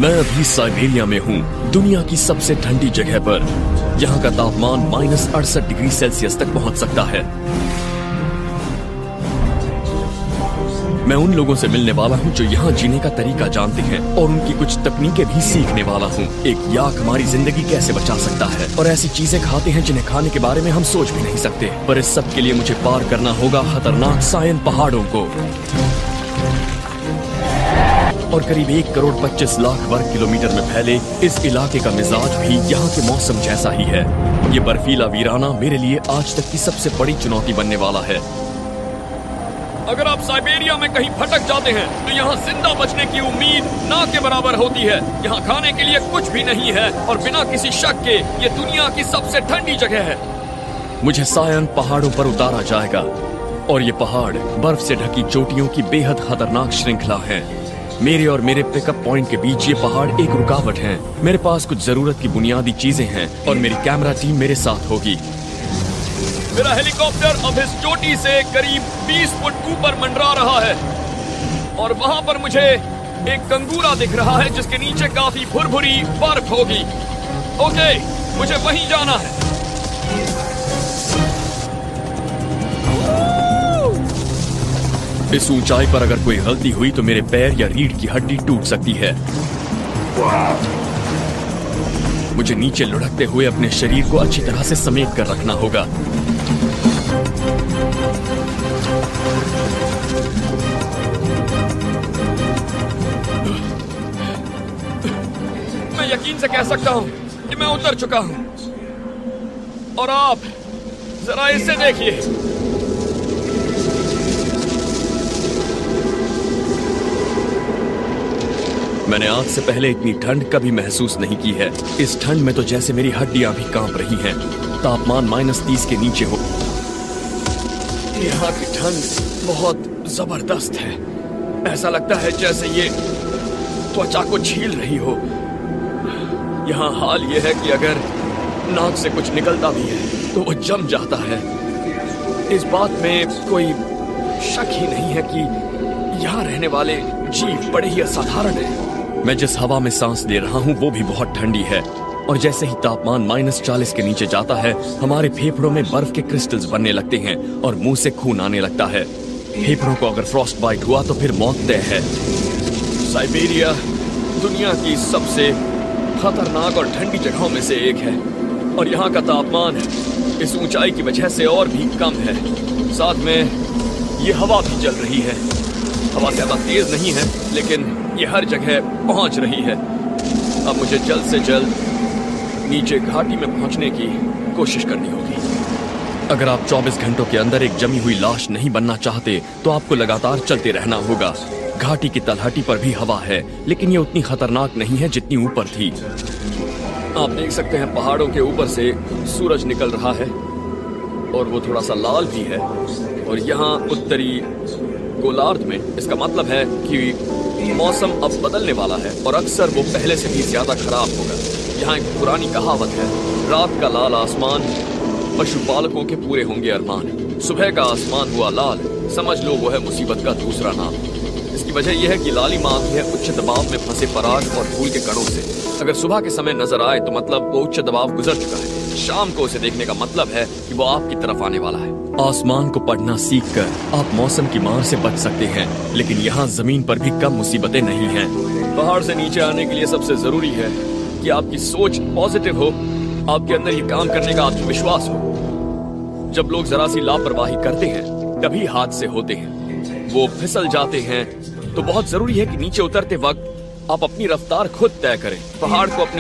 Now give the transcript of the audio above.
मैं अभी साइबेरिया में हूँ, दुनिया की सबसे ठंडी जगह पर। यहाँ का तापमान -68 डिग्री सेल्सियस तक पहुँच सकता है। मैं उन लोगों से मिलने वाला हूँ जो यहाँ जीने का तरीका जानते हैं और उनकी कुछ तकनीकें भी सीखने वाला हूँ। एक याक हमारी जिंदगी कैसे बचा सकता है और ऐसी चीजें खाते हैं जिन्हें खाने के बारे में हम सोच भी नहीं सकते। पर इस सब के लिए मुझे पार करना होगा खतरनाक सायन पहाड़ों को। और करीब 1 करोड़ 25 लाख वर्ग किलोमीटर में फैले इस इलाके का मिजाज भी यहाँ के मौसम जैसा ही है। ये बर्फीला वीराना मेरे लिए आज तक की सबसे बड़ी चुनौती बनने वाला है। अगर आप साइबेरिया में कहीं भटक जाते हैं तो यहाँ जिंदा बचने की उम्मीद ना के बराबर होती है। यहाँ खाने के लिए कुछ भी नहीं है और बिना किसी शक के ये दुनिया की सबसे ठंडी जगह है। मुझे सायन पहाड़ों पर उतारा जाएगा और ये पहाड़ बर्फ से ढकी चोटियों की बेहद खतरनाक श्रृंखला है। मेरे और मेरे पिकअप पॉइंट के बीच ये पहाड़ एक रुकावट है। मेरे पास कुछ जरूरत की बुनियादी चीजें हैं और मेरी कैमरा टीम मेरे साथ होगी। मेरा हेलीकॉप्टर अब इस चोटी से करीब 20 फुट ऊपर मंडरा रहा है और वहां पर मुझे एक कंगूरा दिख रहा है जिसके नीचे काफी भुरभुरी बर्फ होगी। ओके, मुझे वहीं जाना है। इस ऊंचाई पर अगर कोई गलती हुई तो मेरे पैर या रीढ़ की हड्डी टूट सकती है। मुझे नीचे लुढ़कते हुए अपने शरीर को अच्छी तरह से समेट कर रखना होगा। मैं यकीन से कह सकता हूं कि मैं उतर चुका हूं और आप जरा इसे देखिए। मैंने आज से पहले इतनी ठंड कभी महसूस नहीं की है। इस ठंड में तो जैसे मेरी हड्डियां भी कांप रही हैं। तापमान -30 के नीचे हो। यहाँ की ठंड बहुत जबरदस्त है। ऐसा लगता है जैसे ये त्वचा को छील रही हो। यहाँ हाल ये है कि अगर नाक से कुछ निकलता भी है तो वो जम जाता है। इस बात में कोई शक ही नहीं है कि यहाँ रहने वाले जीव बड़े ही असाधारण हैं। मैं जिस हवा में सांस ले रहा हूँ वो भी बहुत ठंडी है और जैसे ही तापमान -40 के नीचे जाता है हमारे फेफड़ों में बर्फ के क्रिस्टल्स बनने लगते हैं और मुंह से खून आने लगता है। फेफड़ों को अगर फ्रॉस्ट बाइट हुआ तो फिर मौत तय है। साइबेरिया दुनिया की सबसे खतरनाक और ठंडी जगहों में से एक है और यहाँ का तापमान इस ऊंचाई की वजह से और भी कम है। साथ में ये हवा भी चल रही है। हवा ज्यादा तेज नहीं है लेकिन ये हर जगह पहुंच रही है। अब मुझे जल्द से जल्द नीचे घाटी में पहुंचने की कोशिश करनी होगी। अगर आप 24 घंटों के अंदर एक जमी हुई लाश नहीं बनना चाहते तो आपको लगातार चलते रहना होगा। घाटी की तलहटी पर भी हवा है लेकिन ये उतनी खतरनाक नहीं है जितनी ऊपर थी। आप देख सकते हैं पहाड़ों के ऊपर से सूरज निकल रहा है और वो थोड़ा सा लाल भी है और यहाँ उत्तरी गोलार्ध में इसका मतलब है कि मौसम अब बदलने वाला है और अक्सर वो पहले से भी ज्यादा खराब होगा। यहाँ एक पुरानी कहावत है, रात का लाल आसमान पशुपालकों के पूरे होंगे अरमान। सुबह का आसमान हुआ लाल, समझ लो वो है मुसीबत का दूसरा नाम। इसकी वजह यह है कि लालिमा आती है उच्च दबाव में फंसे पराग और धूल के कणों से। अगर सुबह के समय नजर आए तो मतलब वो उच्च दबाव गुजर चुका है। शाम को उसे देखने का मतलब है कि वो आपकी तरफ आने वाला है। आसमान को पढ़ना सीखकर आप मौसम की मार से बच सकते हैं लेकिन यहाँ जमीन पर भी कम मुसीबतें नहीं हैं। पहाड़ से नीचे आने के लिए सबसे जरूरी है कि आपकी सोच पॉजिटिव हो, आपके अंदर ये काम करने का आत्मविश्वास हो। जब लोग जरा सी लापरवाही करते हैं तभी हादसे होते हैं, वो फिसल जाते हैं। तो बहुत जरूरी है कि नीचे उतरते वक्त आप अपनी रफ्तार खुद तय करें। पहाड़ को अपने